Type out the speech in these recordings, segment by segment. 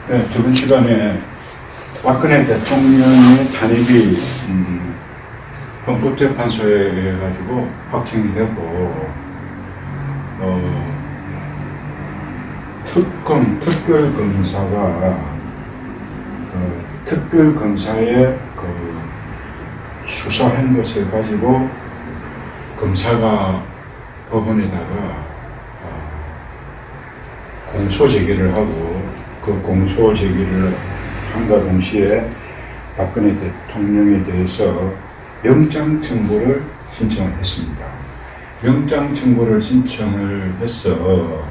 네, 저번 시간에 박근혜 대통령의 탄핵이 헌법재판소에 의해 가지고 확정이 되고 특별검사가 특별검사의 수사한 것을 가지고 검사가 법원에다가 공소 제기를 하고 그 공소 제기를 함과 동시에 박근혜 대통령에 대해서 영장 청구를 신청을 했습니다. 영장 청구를 신청을 해서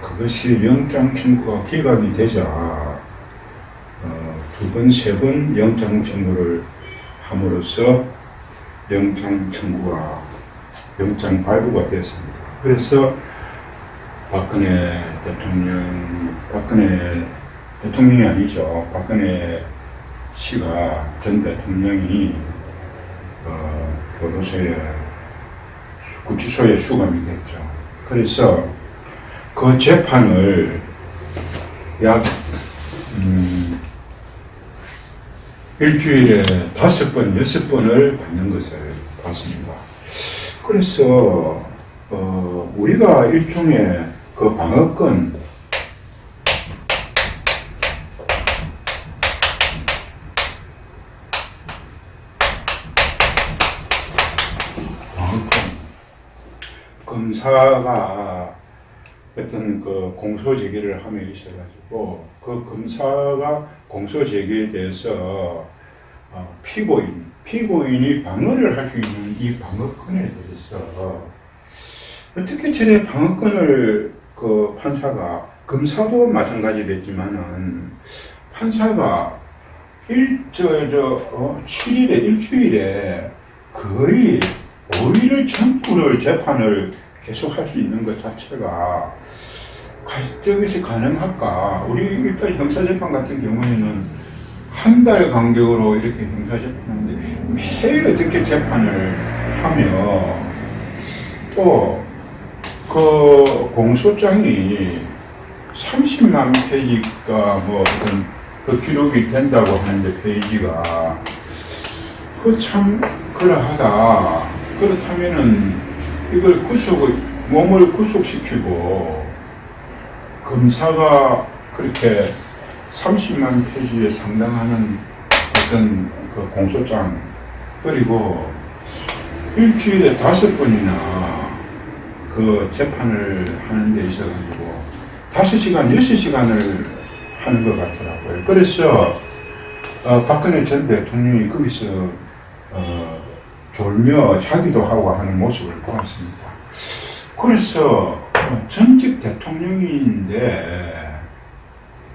그것이 영장 청구가 기각이 되자 두 번, 세 번 영장 청구를 함으로써 영장 청구가 영장 발부가 되었습니다. 그래서 박근혜 대통령이 아니죠. 박근혜 씨가 전 대통령이 교도소에 구치소에 수감이 됐죠. 그래서 그 재판을 약 일주일에 5번, 6번을 받는 것을 봤습니다. 그래서 우리가 일종의 그 방어권 검사가 어떤 그 공소 제기를 함에 있어가지고 그 검사가 공소 제기에 대해서 피고인이 방어를 할 수 있는 이 방어권에 대해서 어떻게 저래 방어권을 그 판사가 검사도 마찬가지겠지만은 판사가 7일에 일주일에 거의 5일을 전부를 재판을 계속 할 수 있는 것 자체가 저것이 가능할까? 우리 일단 형사재판 같은 경우에는 한 달 간격으로 이렇게 형사재판하는데 매일 어떻게 재판을 하며 또 그 공소장이 30만 페이지가 뭐 어떤 그 기록이 된다고 하는데 페이지가 그 참 그러하다. 그렇다면은 이걸 몸을 구속시키고 검사가 그렇게 30만 페이지에 상당하는 어떤 그 공소장 그리고 일주일에 5번이나 그 재판을 하는 데 있어가지고 5시간, 6시간을 하는 것 같더라고요. 그래서 박근혜 전 대통령이 거기서 졸며 자기도 하고 하는 모습을 보았습니다. 그래서 전직 대통령인데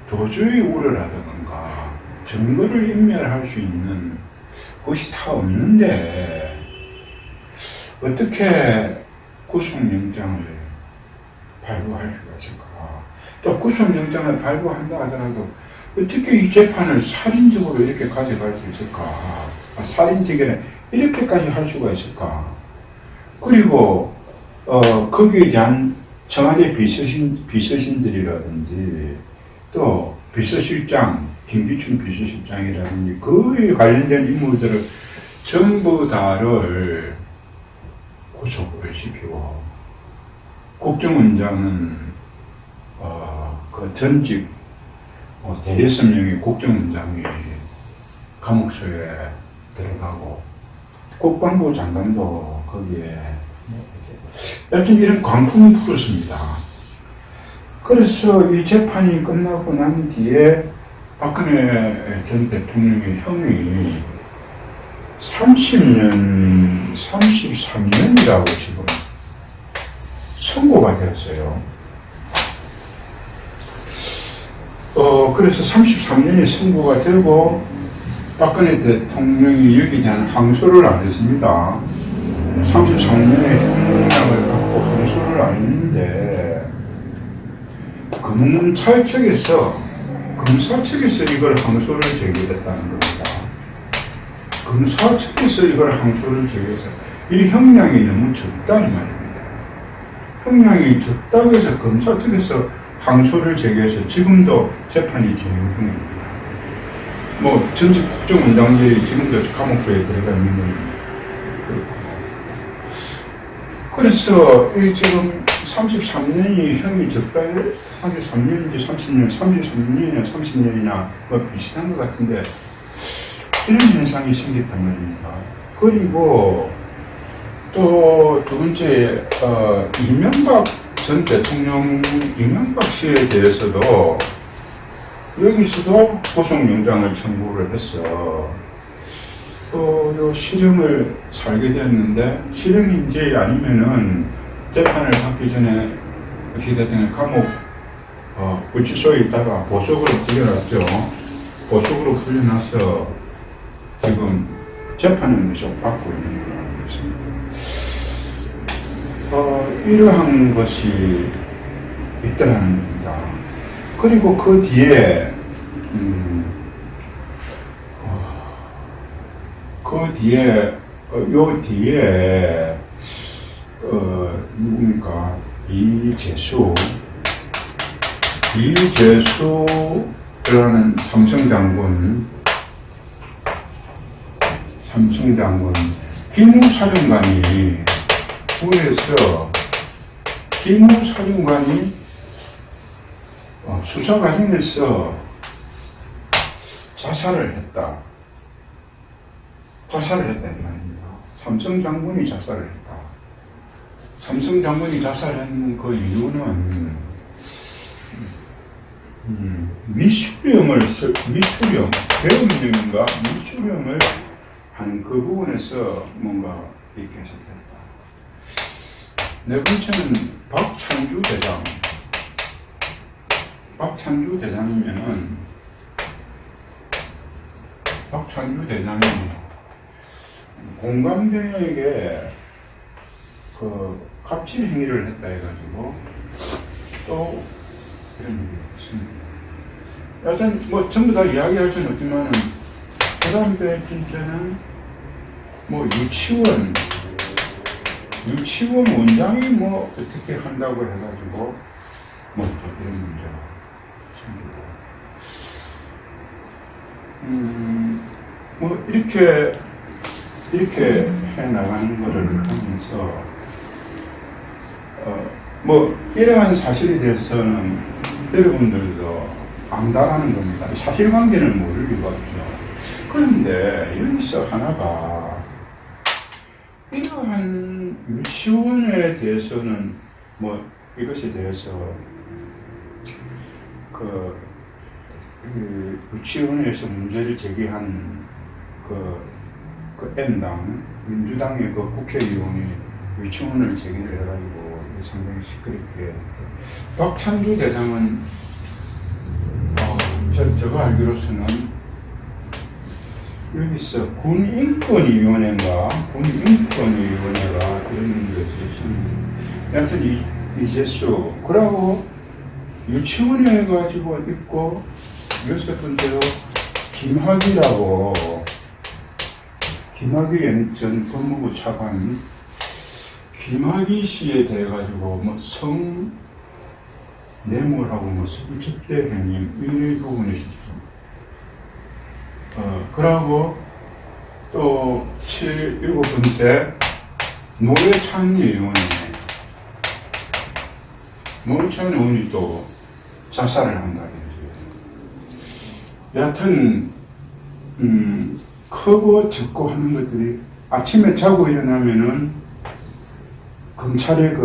도저히 우려라든가 증거를 인멸할 수 있는 것이 다 없는데 어떻게 구속영장을 발부할 수가 있을까? 또 구속영장을 발부한다 하더라도 어떻게 이 재판을 살인적으로 이렇게 가져갈 수 있을까? 살인적에 이렇게까지 할 수가 있을까? 그리고 거기에 대한 청와대 비서신들이라든지 또 비서실장, 김기춘 비서실장이라든지 그에 관련된 인물들을 전부 다를 구속을 시키고 국정원장은 그 전직 대여섯 명의 국정원장이 감옥소에 들어가고 국방부 장관도 거기에 여튼 이런 광풍이 불었습니다. 그래서 이 재판이 끝나고 난 뒤에 박근혜 전 대통령의 형이 33년이라고 지금 선고가 되었어요. 그래서 33년이 선고가 되고 박근혜 대통령이 여기에 대한 항소를 안 했습니다. 33년의 형량을 받고 항소를 안 했는데 검찰 측에서 이걸 항소를 제기했다는 겁니다. 검사 측에서 이걸 항소를 제기해서 이 형량이 너무 적다 이 말입니다. 형량이 적다고 해서 검사 측에서 항소를 제기해서 지금도 재판이 진행 중입니다. 뭐 전직 국정원장들이 지금도 감옥소에 들어가 있는 거예요. 그래서 이 지금 33년이 형이 적당해 33년인지 30년, 33년이나 30년이나 뭐 비슷한 것 같은데 이런 현상이 생겼단 말입니다. 그리고 또 두 번째 이명박 전 대통령 이명박 씨에 대해서도 여기서도 구속영장을 청구를 해서 또 요 실형을 살게 되었는데 실형인지 아니면은 재판을 받기 전에 어떻게 됐든 감옥 구치소에 있다가 보석으로 풀려났죠. 보석으로 풀려나서 지금 재판을 계속 받고 있는 거라고 했습니다. 이러한 것이 있더라는 겁니다. 그리고 그 뒤에 요 뒤에 누굽니까? 이재수라는 삼성 장군 기무사령관이 후에서 기무사령관이 수사 과정에서 자살을 했다 이 말입니다. 삼성 장군이 자살을 했다. 삼성 장군이 자살한 그 이유는 미수령을 배움령인가 미수령을 하는 그 부분에서 뭔가 이렇게 해석됐다. 네 번째는 박찬주 대장이 공감병에게 그 갑질 행위를 했다 해가지고 또 이런 일이 있습니다. 여튼 뭐 전부 다 이야기할 수는 없지만은 그 다음에 진짜는 뭐 유치원 원장이 뭐 어떻게 한다고 해가지고 뭐 또 이런 문제가 생기고 뭐 이렇게 해 나가는 거를 하면서 뭐 이러한 사실에 대해서는 여러분들도 안다라는 겁니다. 사실관계는 모를 리가 없죠. 그런데 여기서 하나가 이러한 유치원에 대해서는 뭐 이것에 대해서 그 유치원에서 문제를 제기한 그 N당 민주당의 그 국회의원이 유치원을 제기를 해가지고 상당히 시끄럽게 박찬주 대장은 제가 알기로서는 여기서 군인권위원회가 이런 것이 있습니다. 여하튼 이재수 그러고 유치원에 가지고 있고 여섯 번째로 김학의 전 법무부 차관 김학의 씨에 대해 가지고 뭐 뇌물하고 뭐 성접대 행위 이런 부분이 있습니다. 그러고 또 7번째 노회찬 의원이 또 자살을 한다든지 여하튼 크고 적고 하는 것들이 아침에 자고 일어나면은 검찰의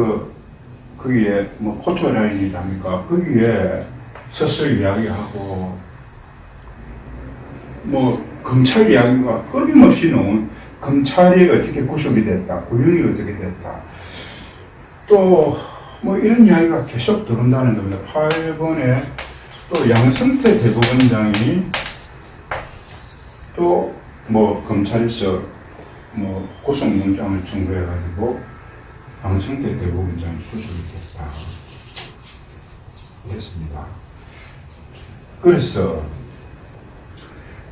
거기에 뭐 포토라인이랍니까? 거기에 서서 이야기하고 뭐 검찰 이야기가 끊임없이 나온 검찰이 어떻게 구속이 됐다, 구형이 어떻게 됐다, 또 뭐 이런 이야기가 계속 들어온다는 겁니다. 8번에 또 양승태 대법원장이 또 뭐 검찰에서 뭐 구속영장을 청구해가지고 양승태 대법원장이 구속이 됐다. 그랬습니다. 그래서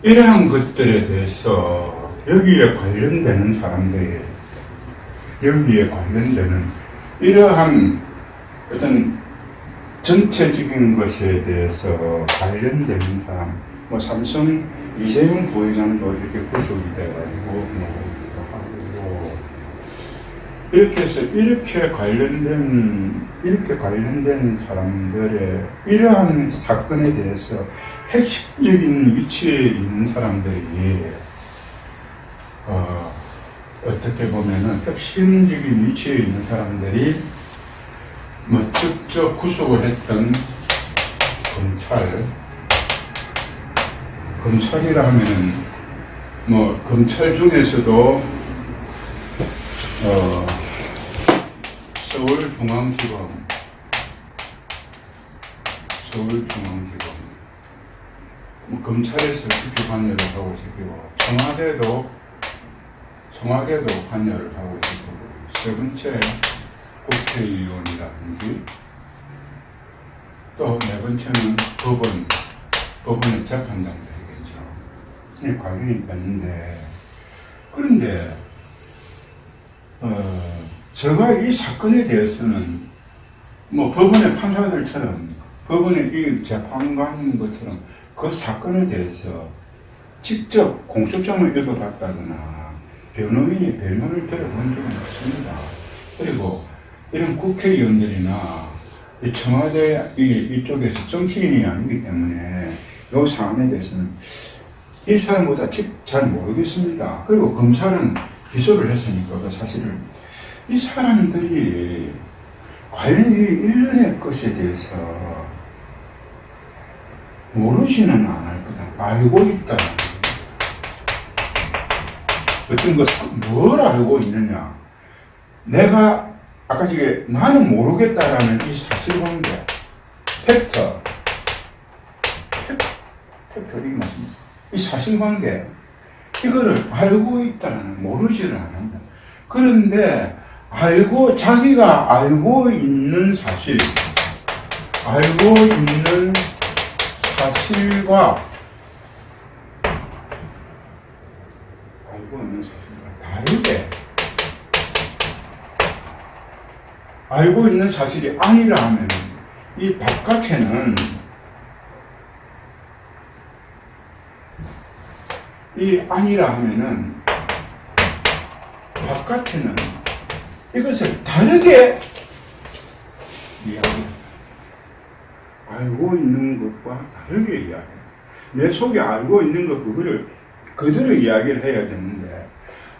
이러한 것들에 대해서 여기에 관련되는 사람들이 이러한 어떤 전체적인 것에 대해서 관련되는 사람, 뭐 삼성 이재용 부회장도 이렇게 구속이 돼가지고 뭐 하고 이렇게 해서 이렇게 관련된 사람들의 이러한 사건에 대해서 핵심적인 위치에 있는 사람들이 어떻게 보면은 핵심적인 위치에 있는 사람들이 뭐 직접 구속을 했던 검찰이라 하면은 뭐 검찰 중에서도 서울중앙지검 뭐 검찰에서 특히 관여를 하고 있고 청와대도 관여를 하고 있고 세 번째 국회의원이라든지 또 네 번째는 법원의 재판장들이겠죠. 이 관련이 있는데 그런데 제가 이 사건에 대해서는 뭐 법원의 판사들처럼 법원의 이 재판관인 것처럼 그 사건에 대해서 직접 공소장을 읽어봤다거나 변호인이 변론을 들어본 적은 없습니다. 그리고 이런 국회의원들이나 이 청와대 이쪽에서 정치인이 아니기 때문에 이 사안에 대해서는 이 사람보다 잘 모르겠습니다. 그리고 검찰은 기소를 했으니까 그 사실을 이 사람들이 과연 이 일련의 것에 대해서 모르지는 않을 거다. 알고 있다. 어떤 것, 뭘 알고 있느냐. 내가 아까 저게 나는 모르겠다라는 이 사실관계, 팩터 이게 맞습니다. 이 사실관계, 이거를 알고 있다라는, 모르지를 않는다. 그런데 자기가 알고 있는 사실과 다르게 알고 있는 사실이 아니라 하면 이 바깥에는 바깥에는 이것을 다르게 이야기합니다. 알고 있는 것과 다르게 이야기합니다. 내 속에 알고 있는 것 그거를 그대로 이야기를 해야 되는데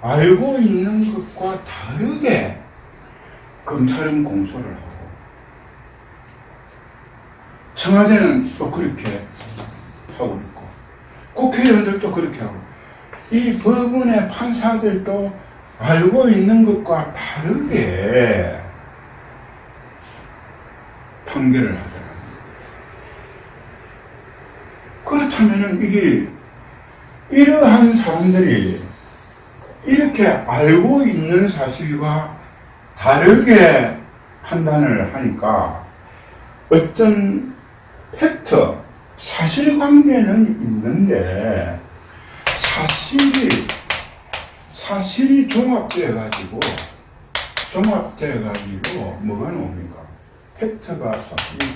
알고 있는 것과 다르게 검찰은 공소를 하고 청와대는 또 그렇게 하고 있고 국회의원들도 그렇게 하고 이 법원의 판사들도 알고 있는 것과 다르게 판결을 하더라고요. 그렇다면 이게 이러한 사람들이 이렇게 알고 있는 사실과 다르게 판단을 하니까 어떤 팩터, 사실관계는 있는데 사실이 종합되어가지고 뭐가 나옵니까? 팩트가 사실이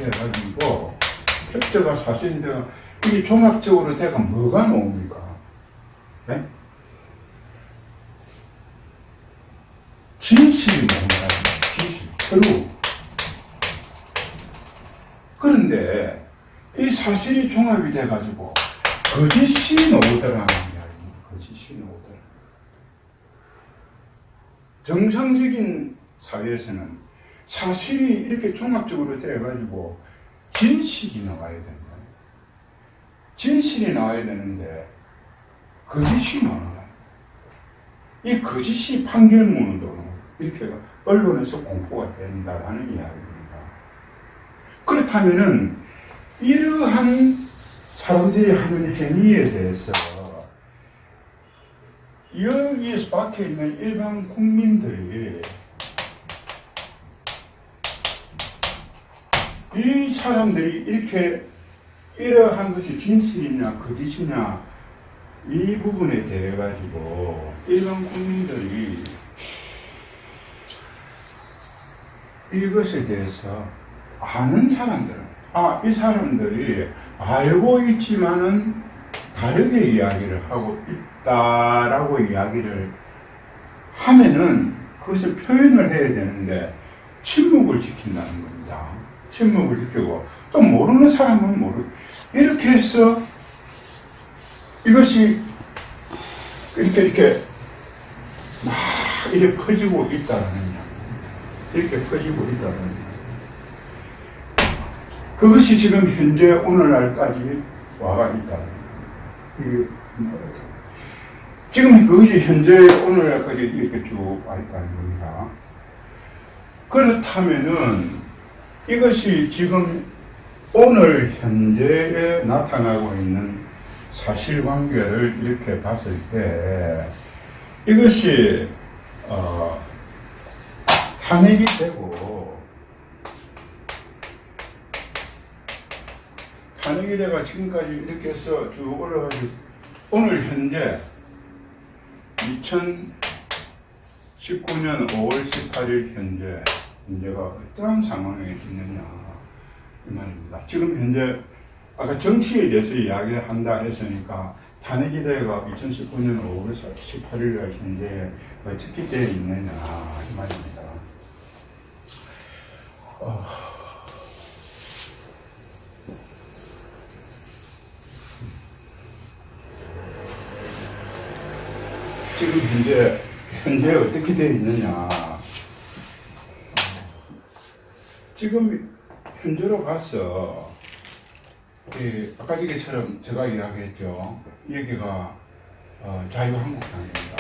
돼가 이게 종합적으로 돼가 뭐가 나옵니까? 네? 진실이 나옵니다. 결국. 그런데 이 사실이 종합이 돼가지고 거짓이 나오더라는 이야기입니다. 거짓이 나오더라. 정상적인 사회에서는 사실이 이렇게 종합적으로 돼가지고 진실이 나와야 된다. 진실이 나와야 되는데 거짓이 나온다. 이 거짓이 판결문으로 이렇게 언론에서 공포가 된다라는 이야기입니다. 그렇다면은 이러한 사람들이 하는 행위에 대해서 여기 밖에 있는 일반 국민들이 이 사람들이 이렇게 이러한 것이 진실이냐 거짓이냐 이 부분에 대해 가지고 일반 국민들이 이것에 대해서 아는 사람들은 이 사람들이 알고 있지만은 다르게 이야기를 하고 있다라고 이야기를 하면은 그것을 표현을 해야 되는데 침묵을 지킨다는 겁니다. 침묵을 지키고 또 모르는 사람은 이렇게 해서 이것이 이렇게 막 이렇게 퍼지고 있다는 이렇게 퍼지고 있다는 그것이 지금 현재 오늘날까지 와가 있다는 이게 지금 그것이 현재 오늘날까지 이렇게 쭉 와 있다는 겁니다. 그렇다면은 이것이 지금 오늘 현재에 나타나고 있는 사실관계를 이렇게 봤을 때 이것이 탄핵이 돼가 지금까지 이렇게 해서 쭉 올라가지고 오늘 현재 2019년 5월 18일 현재가 어떠한 상황에 있느냐 이 말입니다. 지금 현재 아까 정치에 대해서 이야기를 한다 했으니까 탄핵이 돼가 2019년 5월 18일 현재 어떻게 되어 있느냐 이 말입니다. 지금 현재 어떻게 되어 있느냐. 지금 현재로 봐서 아까 얘기처럼 제가 이야기했죠. 여기가 자유한국당입니다.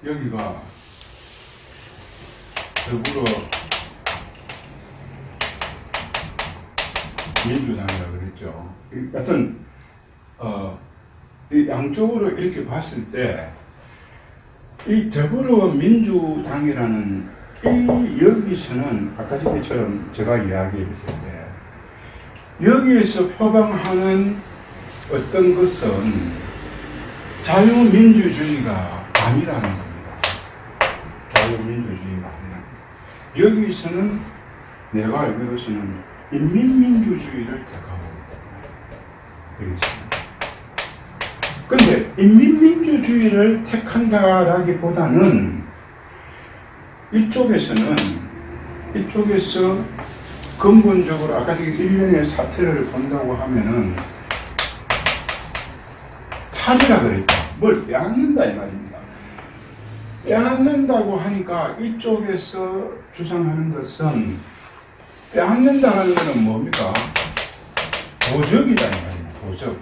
여기가 더불어민주당이라고 그랬죠. 하여튼 이 양쪽으로 이렇게 봤을 때 이 더불어민주당이라는 여기서는 아까 전에처럼 제가 이야기했을 때 여기에서 표방하는 어떤 것은 자유민주주의가 아니라는 겁니다. 자유민주주의가 아니라 여기서는 내가 알기로서는 인민민주주의를 택하고 있다. 근데 인민민주주의를 택한다라기보다는 이쪽에서 근본적으로 아까 일련의 사태를 본다고 하면은 탈이라 그랬다. 뭘 빼앗는다 이 말입니다. 빼앗는다고 하니까 이쪽에서 주장하는 것은 빼앗는다는 것은 뭡니까? 도적이다 이 말입니다. 도적.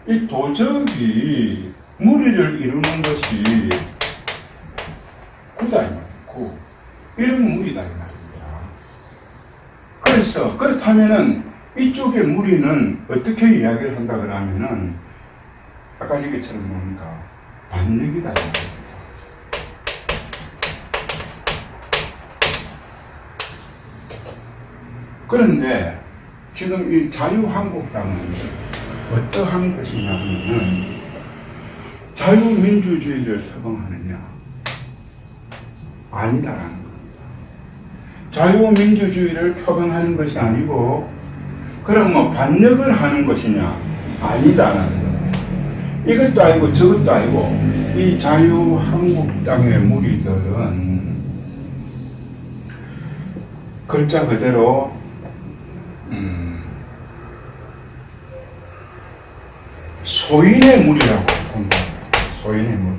이 도적이 무리를 이루는 것이 구다 이 말이고 이런 무리다 이 말입니다. 그래서 그렇다면은 이쪽의 무리는 어떻게 이야기를 한다 그러면은 아까 얘기처럼 뭡니까? 반역이다 이 말입니다. 그런데 지금 이 자유한국당은 어떠한 것이냐 하면 자유민주주의를 표방하느냐? 아니다라는 겁니다. 자유민주주의를 표방하는 것이 아니고 그럼 반역을 하는 것이냐? 아니다라는 겁니다. 이것도 아니고 저것도 아니고 이 자유한국당의 무리들은 글자 그대로 소인의 무리라고 본다. 소인의 무리.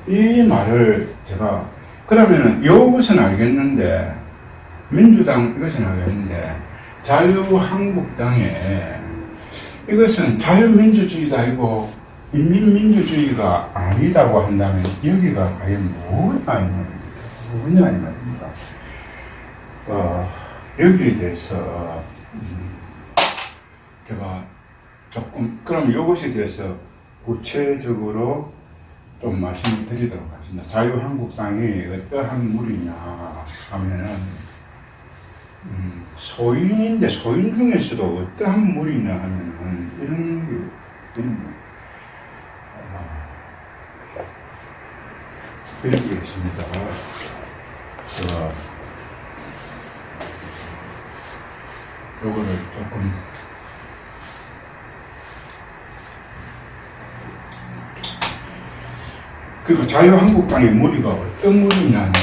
이 말을 제가 그러면은 이것은 알겠는데 민주당 이것은 알겠는데 자유한국당에 이것은 자유민주주의가 아니고 인민민주주의가 아니다고 한다면 여기가 과연 뭐냐 이 말입니다. 여기에 대해서 제가 조금 그럼 이것에 대해서 구체적으로 좀 말씀을 드리도록 하겠습니다. 자유한국당이 어떠한 무리냐 하면은 소인인데 소인 중에서도 어떠한 무리냐 하면은 이런 여기에 있습니다. 요거를 조금 그리고 자유한국당의 무리가 어떤 무리냐면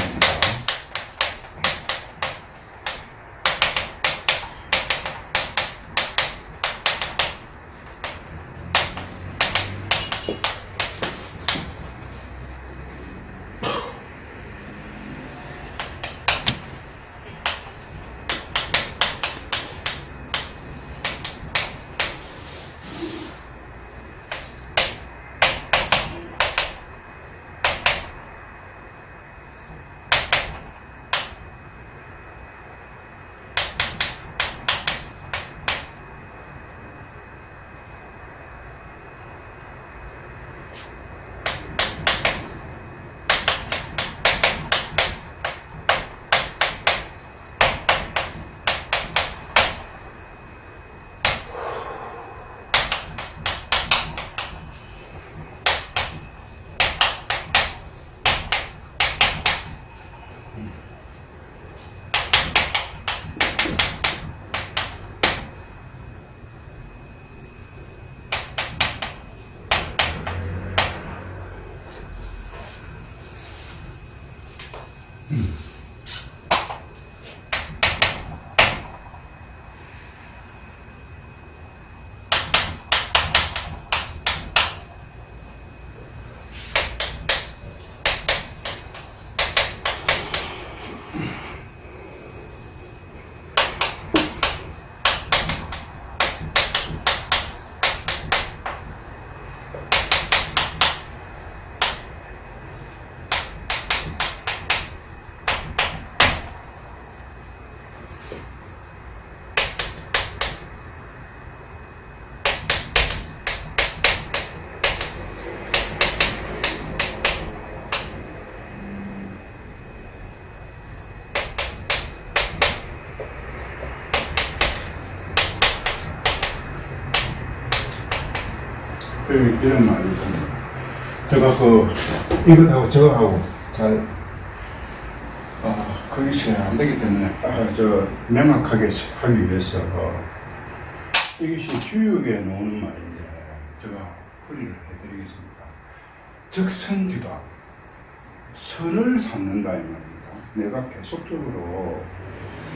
이런 말이 있습니다. 제가 이것하고 저거하고 잘 그것이 안 되기 때문에 명확하게 하기 위해서 이것이 교육에 나오는 말인데 제가 풀이를 해드리겠습니다. 적선지가 선을 삼는다 이 말입니다. 내가 계속적으로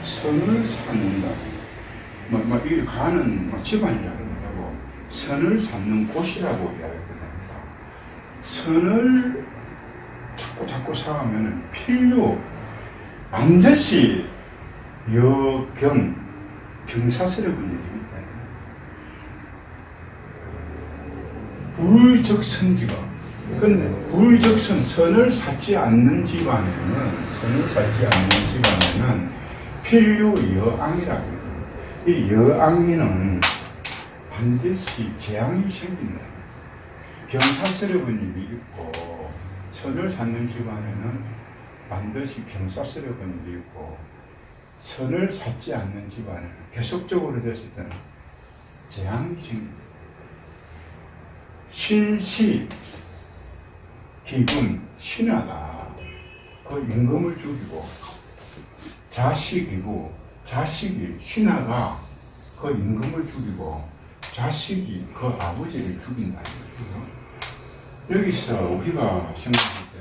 선을 삼는다. 이 가는 집안이라고 선을 삼는 곳이라고 이야기가 됩니다. 선을 자꾸 삼으면 필요 반드시 경사스러운 일입니다. 불적선지가 그런데 선을 쌓지 않는 집안에는 필요 여앙이라고 해요. 이 여앙이는 반드시 재앙이 생긴다. 경사스러운 일이 있고 선을 쌓는 집안에는 반드시 경사스러운 일이 있고 선을 쌓지 않는 집안에는 계속적으로 됐을 때는 재앙이 생긴다. 신시 기분 신하가 그 임금을 죽이고 자식이 신하가 그 임금을 죽이고 자식이 그 아버지를 죽인다는 거죠. 여기서 우리가 생각할 때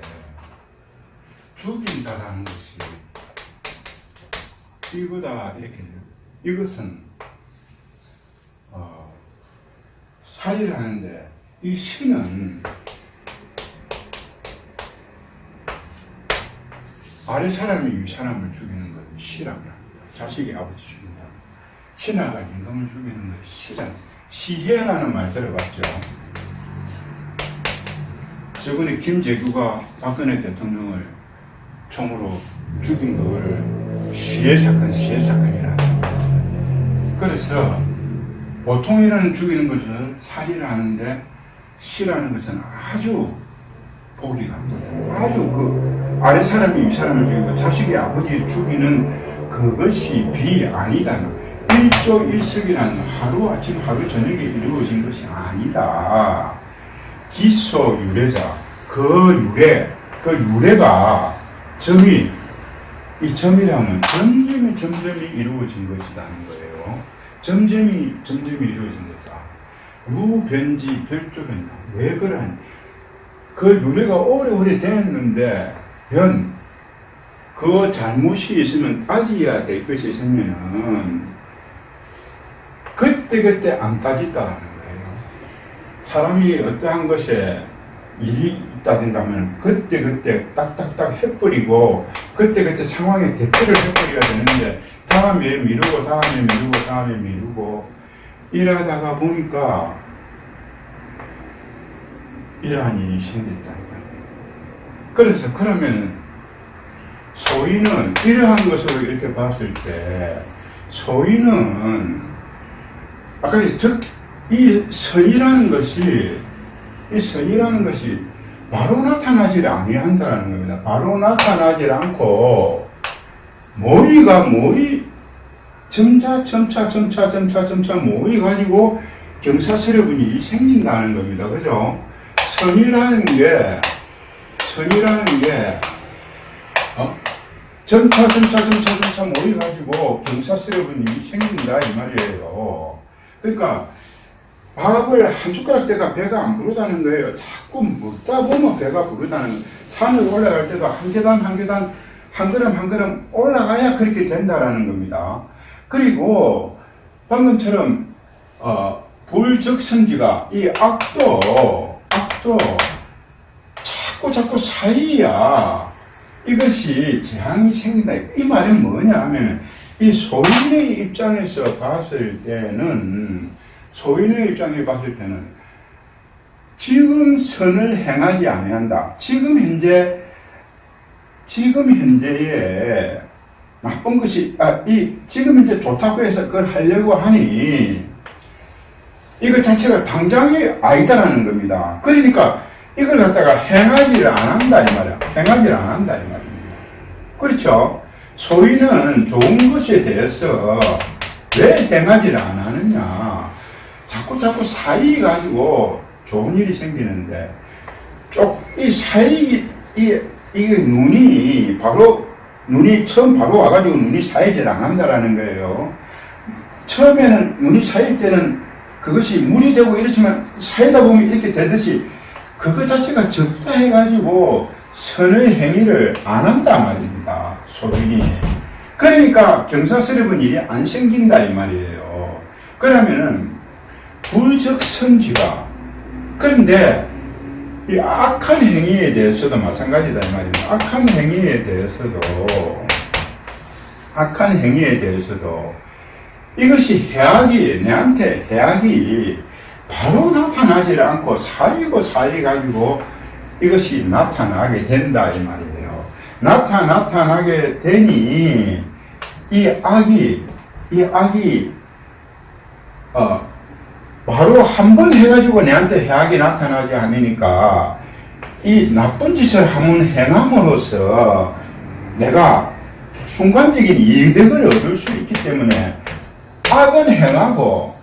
죽인다라는 것이 이거다 이렇게 이것은 살이를 하는데 이 신은 아래 사람이 위 사람을 죽이는 건 시라고 합니다. 자식이 아버지 죽인다. 신하가 임금을 죽이는 건 시라고. 시해라는 말 들어봤죠? 저번에 김재규가 박근혜 대통령을 총으로 죽인 걸 시해사건이라. 그래서 보통이라는 죽이는 것을 살이라 하는데 시라는 것은 아주 보기 같거든. 아주 아래 사람이 위 사람을 죽이고 자식이 아버지를 죽이는 그것이 아니다. 일조일석이라는 하루아침 하루 저녁에 이루어진 것이 아니다. 기소 유래자 그 유래 그 유래가 이 점이라면 점점이 이루어진 것이라는 거예요. 점점이 이루어진 것이다. 유변지 별조변. 왜 그러니? 그 유래가 오래오래 되었는데, 그 잘못이 있으면 따져야 될 것이 있으면은, 그때 안 따졌다라는 거예요. 사람이 어떠한 것에 일이 있다든가 하면 그때 딱딱딱 해버리고 그때 상황에 대처를 해버려야 되는데 다음에 미루고 이러다가 보니까 이러한 일이 생겼다. 그래서 그러면 소위는 이러한 것으로 이렇게 봤을 때 소위는 아까 이 선이라는 것이 바로 나타나지 아니한다는 겁니다. 바로 나타나지 않고 점차 모이 가지고 경사스러운 일이 생긴다는 겁니다. 그죠? 선이라는 게 점차 모이 가지고 경사스러운 일이 생긴다 이 말이에요. 그러니까 밥을 한 숟가락 때가 배가 안 부르다는 거예요. 자꾸 먹다 보면 배가 부르다는 거예요. 산을 올라갈 때도 한 계단 한 걸음 올라가야 그렇게 된다라는 겁니다. 그리고 방금처럼 불적성지가 이 악도 자꾸 사이야 이것이 재앙이 생긴다. 이 말은 뭐냐 하면 이 소인의 입장에서 봤을 때는 지금 선을 행하지 아니한다. 지금 현재에 나쁜 것이 지금 현재 좋다고 해서 그걸 하려고 하니 이거 자체가 당장이 아니다라는 겁니다. 그러니까 이걸 갖다가 행하지를 안 한다 이 말이야. 그렇죠? 소위는 좋은 것에 대해서 왜 행하지를 안 하느냐? 자꾸 사이 가지고 좋은 일이 생기는데 이게 눈이 처음 바로 와가지고 눈이 사이질 안 한다라는 거예요. 처음에는 눈이 사일 때는 그것이 물이 되고 이렇지만 사이다 보면 이렇게 되듯이 그거 자체가 적다 해가지고 선의 행위를 안 한다 말입니다. 소인이. 그러니까 경사스러운 일이 안 생긴다 이 말이에요. 그러면은 불적성지가 그런데 이 악한 행위에 대해서도 마찬가지다 이 말입니다. 악한 행위에 대해서도 이것이 내한테 해악이 바로 나타나지 않고 사이 가지고 이것이 나타나게 된다 이 말이에요. 나타나게 되니 이 악이 바로 한 번 해가지고 내한테 해악이 나타나지 않으니까 이 나쁜 짓을 한번 행함으로써 내가 순간적인 이득을 얻을 수 있기 때문에 악은 행하고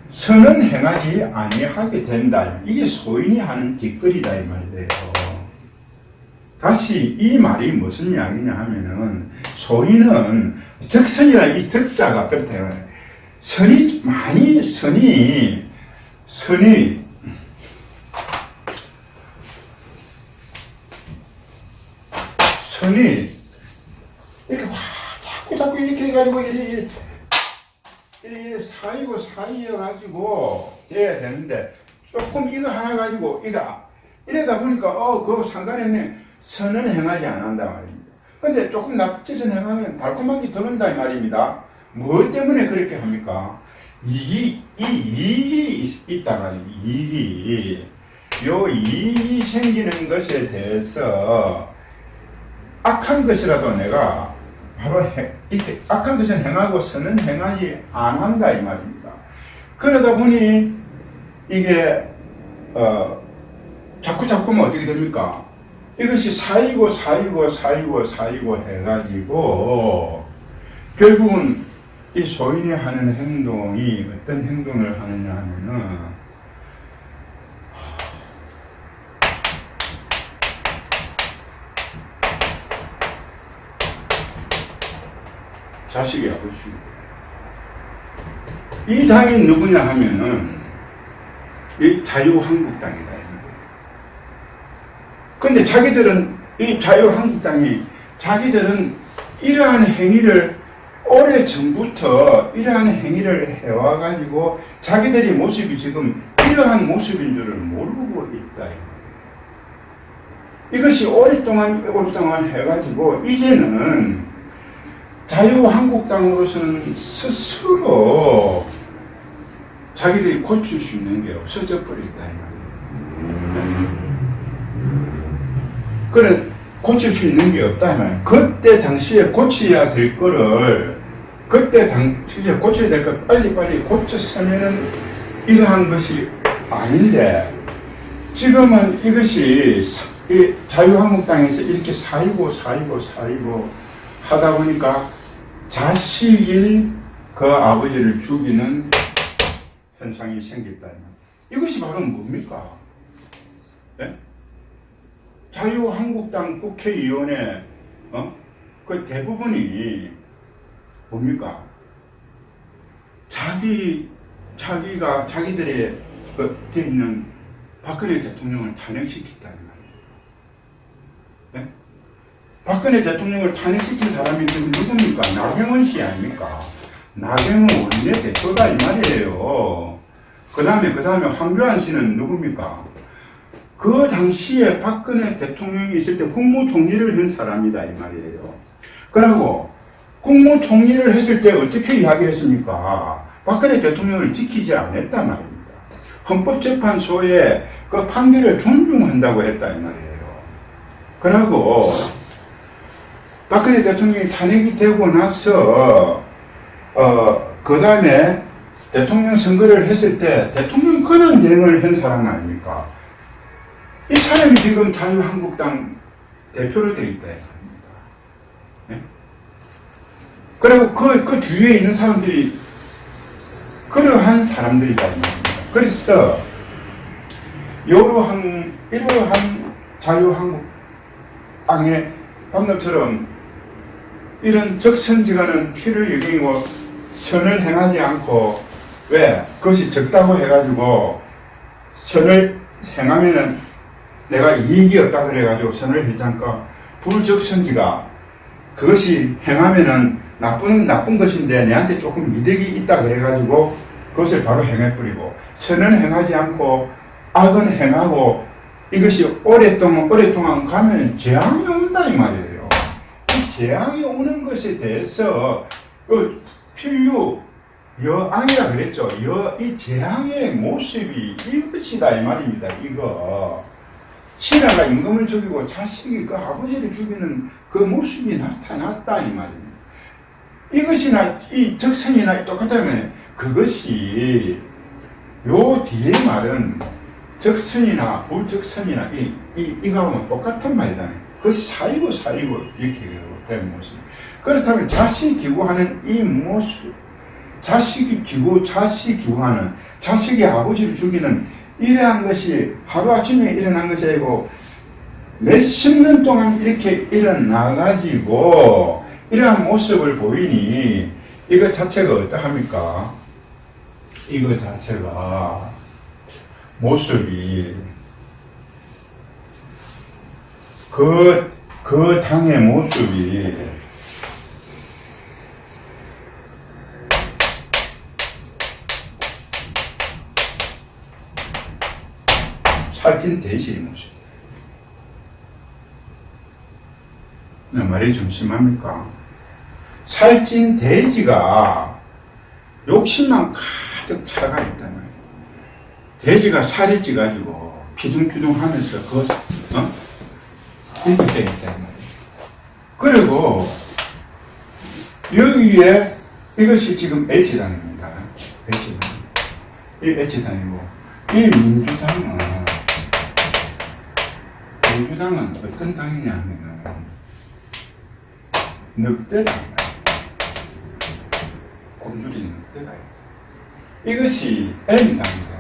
선은 행하지 아니하게 된다. 이게 소인이 하는 뒷거리다 이 말이에요. 다시 이 말이 무슨 이야기냐 하면은 소인은 적선이라 이 적자가 그렇대요. 선이 이렇게 자꾸 이렇게 해가지고 이렇게 사이여가지고 해야 되는데 조금 이거 하나 가지고 이러다 보니까 그거 상관없네. 선은 행하지 않는다 말입니다. 근데 조금 나쁜 짓을 행하면 달콤한 게 들어온다 이 말입니다. 뭐 때문에 그렇게 합니까? 이익이 있다가 이익이 생기는 것에 대해서 악한 것이라도 내가 바로 이렇게 악한 것은 행하고 선은 행하지 않는다 이 말입니다. 그러다 보니 이게 자꾸만 어떻게 됩니까? 이것이 사이고 해가지고 결국은 이 소인이 하는 행동이 어떤 행동을 하느냐 하면은 자식이 아버지. 이 당이 누구냐 하면은 이 자유한국당이다. 근데 자기들은 이 자유한국당이 자기들은 이러한 행위를 오래 전부터 이러한 행위를 해와가지고 자기들의 모습이 지금 이러한 모습인 줄을 모르고 있다. 이것이 오랫동안 해가지고 이제는 자유한국당으로서는 스스로 자기들이 고칠 수 있는 게 없어져 버렸다. 그래, 고칠 수 있는 게 없다면 그때 당시에 고쳐야 될 거를 그때 당시에 고쳐야 될 걸 빨리빨리 고쳤으면은 이러한 것이 아닌데 지금은 이것이 이 자유한국당에서 이렇게 사이고 하다 보니까 자식이 그 아버지를 죽이는 현상이 생겼다. 이것이 바로 뭡니까? 네? 자유한국당 국회의원의 그 대부분이 뭡니까? 자기들의 돼 있는 박근혜 대통령을 탄핵시켰다는 말이에요. 네? 박근혜 대통령을 탄핵시킨 사람이 지금 누굽니까? 나경원 씨 아닙니까? 나경원 원내 대표가 이 말이에요. 그 다음에 황교안 씨는 누굽니까? 그 당시에 박근혜 대통령이 있을 때 국무총리를 한 사람이다 이 말이에요. 그리고 국무총리를 했을 때 어떻게 이야기했습니까? 박근혜 대통령을 지키지 않았단 말입니다. 헌법재판소의 그 판결을 존중한다고 했다 이 말이에요. 그리고 박근혜 대통령이 탄핵이 되고 나서 그 다음에 대통령 선거를 했을 때 대통령 권한대행을 한 사람 아닙니까? 이 사람이 지금 자유한국당 대표로 되어 있다. 네? 그리고 그 주위에 있는 사람들이 그러한 사람들이다. 그래서 이러한 자유한국당의 방금처럼 이런 적선지간은 피를 여기고 선을 행하지 않고 왜? 그것이 적다고 해가지고 선을 행하면은 내가 이익이 없다 그래가지고 선을 하지 않고 불적선지가 그것이 행하면은 나쁜 것인데 내한테 조금 이득이 있다 그래가지고 그것을 바로 행해버리고 선은 행하지 않고 악은 행하고 이것이 오랫동안 가면 재앙이 온다 이 말이에요. 이 재앙이 오는 것에 대해서 그 필류 여앙이라 그랬죠. 이 재앙의 모습이 이것이다 이 말입니다. 이거 신하가 임금을 죽이고 자식이 그 아버지를 죽이는 그 모습이 나타났다 이 말입니다. 이것이나 이 적선이나 똑같다면 그것이 요 뒤에 말은 적선이나 불적선이나 이거하고 똑같은 말이다. 그것이 사이고 이렇게 된 모습. 그렇다면 자식이 기구하는 이 모습, 자식이 기구하는 자식이 아버지를 죽이는 이러한 것이 하루아침에 일어난 것이 아니고 몇십 년 동안 이렇게 일어나가지고 이러한 모습을 보이니 이거 자체가 어떠합니까? 이거 자체가 모습이 그 당의 모습이 살찐 돼지의 모습. 말이 좀 심합니까? 살찐 돼지가 욕심만 가득 차가 있단 말이에요. 돼지가 살이 찌가지고 피둥피둥 하면서 이렇게 되어 있단 말이에요. 그리고 여기에 이것이 지금 H당입니다. 이 H당이고 이 민주당은 어떤 당이냐 하면은 늑대당이다. 곰줄이 늑대다. 이것이 N당이다.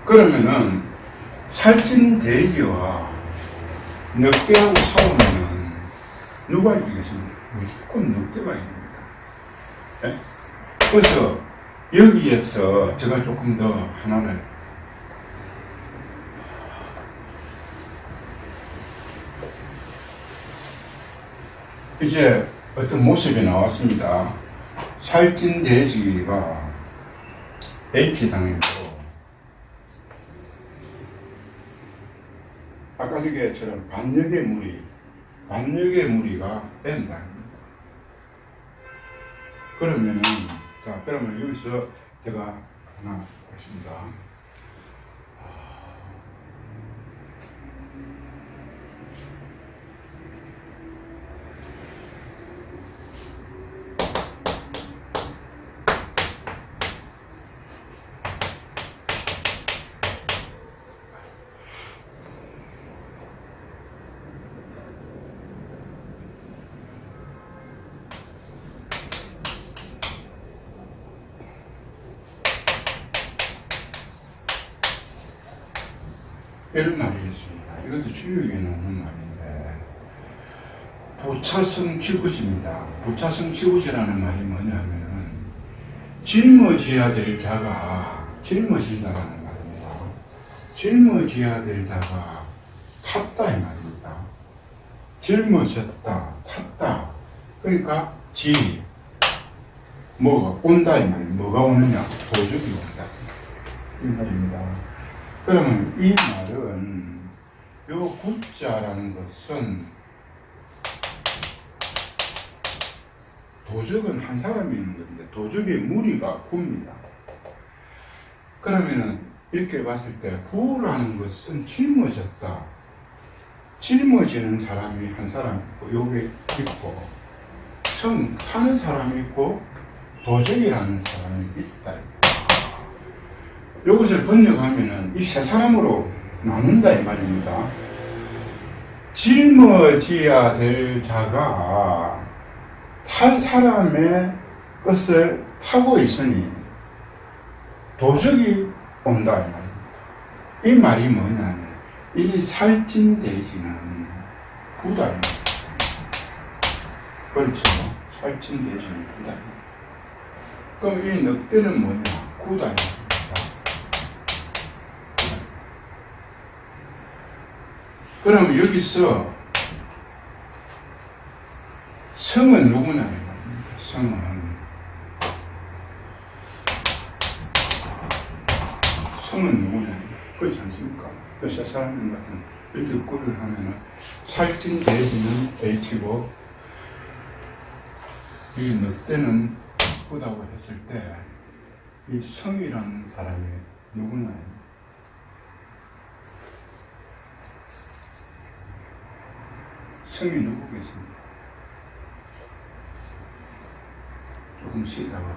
그러면은 살찐 돼지와 늑대하고 싸우면은 누가 이기겠습니까? 무조건 늑대가 이깁니다. 네? 그래서 여기에서 제가 조금 더 하나를 이제 어떤 모습이 나왔습니다. 살찐 돼지가 H당이고 아까 저게처럼 반역의 무리가 M당입니다. 그러면은 그러면 여기서 제가 하나 하겠습니다. 이런 말이 있습니다. 이것도 주역에 나오는 말인데, 부차성 지구지입니다. 부차성 지구지라는 말이 뭐냐면은, 짊어져야 될 자가 짊어진다라는 말입니다. 짊어져야 될 자가 탔다 이 말입니다. 짊어졌다, 탔다. 그러니까 뭐가 온다 이 말이에요. 뭐가 오느냐? 도적이 온다 이 말입니다. 그러면 이 말은 요 구자라는 것은 도적은 한 사람이 있는 건데 도적의 무리가 구입니다. 그러면은 이렇게 봤을 때 구라는 것은 짊어졌다. 짊어지는 사람이 한 사람 있고 요게 있고 타는 사람이 있고 도적이라는 사람이 있다. 이것을 번역하면은 이 세 사람으로 나눈다 이 말입니다. 짊어져야 될 자가 탈 사람의 것을 타고 있으니 도적이 온다 이 말입니다. 이 말이 뭐냐면 이 살찐 돼지는 구다 이 말입니다. 그렇죠. 살찐 돼지는 구다. 그럼 이 늑대는 뭐냐? 구다 이 말입니다. 그러면 여기서 성은 누구냐? 성은 누구냐? 그렇지 않습니까? 세 사람 같은 이렇게 꼴을 하면은 살찐 돼지는 H고 이 늑대는 Q다고 했을 때 이 성이라는 사람이 누구냐? 성이 누구겠습니까? 조금 쉬다가